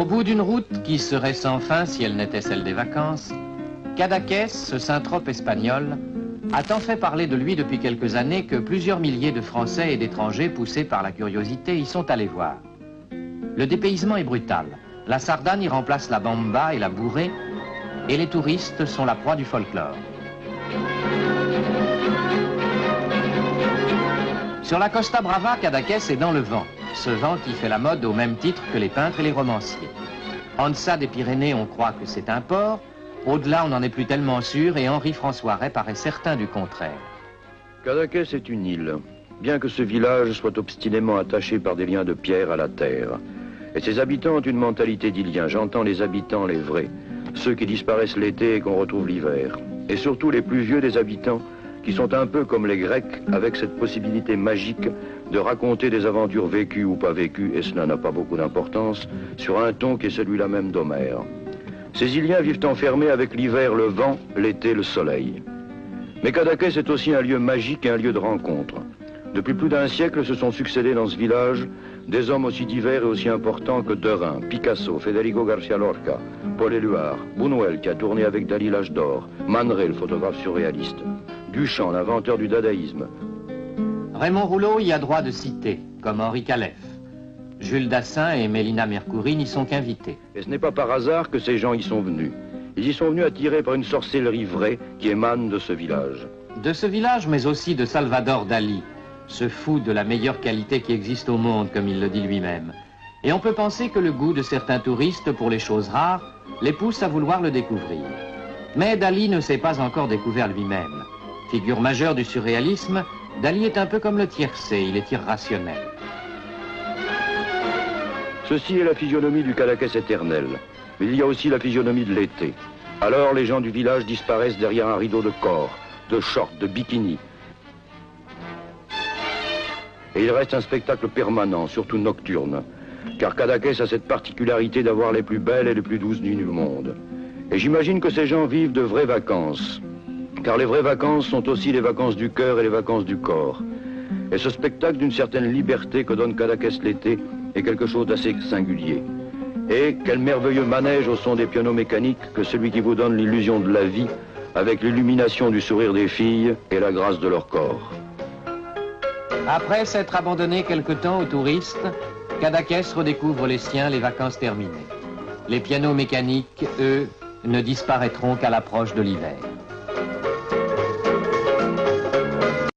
Au bout d'une route qui serait sans fin si elle n'était celle des vacances, Cadaqués, ce saint-trope espagnol, a tant fait parler de lui depuis quelques années que plusieurs milliers de Français et d'étrangers poussés par la curiosité y sont allés voir. Le dépaysement est brutal. La sardane y remplace la bamba et la bourrée, et les touristes sont la proie du folklore. Sur la Costa Brava, Cadaqués est dans le vent, ce vent qui fait la mode au même titre que les peintres et les romanciers. En deçà des Pyrénées, on croit que c'est un port, au-delà, on n'en est plus tellement sûr, et Henri-François Rey paraît certain du contraire. Cadaqués est une île, bien que ce village soit obstinément attaché par des liens de pierre à la terre. Et ses habitants ont une mentalité d'Iliens. J'entends les habitants, les vrais, ceux qui disparaissent l'été et qu'on retrouve l'hiver. Et surtout les plus vieux des habitants, qui sont un peu comme les Grecs, avec cette possibilité magique de raconter des aventures vécues ou pas vécues, et cela n'a pas beaucoup d'importance, sur un ton qui est celui-là même d'Homère. Ces Iliens vivent enfermés avec l'hiver le vent, l'été le soleil. Mais Cadaqués est aussi un lieu magique et un lieu de rencontre. Depuis plus d'un siècle se sont succédés dans ce village des hommes aussi divers et aussi importants que Derain, Picasso, Federico García Lorca, Paul Éluard, Buñuel qui a tourné avec Dali l'âge d'or, Man Ray, le photographe surréaliste, Duchamp, l'inventeur du dadaïsme. Raymond Rouleau y a droit de citer, comme Henri Calef. Jules Dassin et Mélina Mercouri n'y sont qu'invités. Et ce n'est pas par hasard que ces gens y sont venus. Ils y sont venus attirés par une sorcellerie vraie qui émane de ce village. De ce village, mais aussi de Salvador Dali, ce fou de la meilleure qualité qui existe au monde, comme il le dit lui-même. Et on peut penser que le goût de certains touristes pour les choses rares les pousse à vouloir le découvrir. Mais Dali ne s'est pas encore découvert lui-même. Figure majeure du surréalisme, Dali est un peu comme le tiercé, il est irrationnel. Ceci est la physionomie du Cadaqués éternel. Mais il y a aussi la physionomie de l'été. Alors les gens du village disparaissent derrière un rideau de corps, de shorts, de bikinis. Et il reste un spectacle permanent, surtout nocturne. Car Cadaqués a cette particularité d'avoir les plus belles et les plus douces nuits du monde. Et j'imagine que ces gens vivent de vraies vacances. Car les vraies vacances sont aussi les vacances du cœur et les vacances du corps. Et ce spectacle d'une certaine liberté que donne Cadaqués l'été est quelque chose d'assez singulier. Et quel merveilleux manège au son des pianos mécaniques que celui qui vous donne l'illusion de la vie avec l'illumination du sourire des filles et la grâce de leur corps. Après s'être abandonné quelque temps aux touristes, Cadaqués redécouvre les siens les vacances terminées. Les pianos mécaniques, eux, ne disparaîtront qu'à l'approche de l'hiver.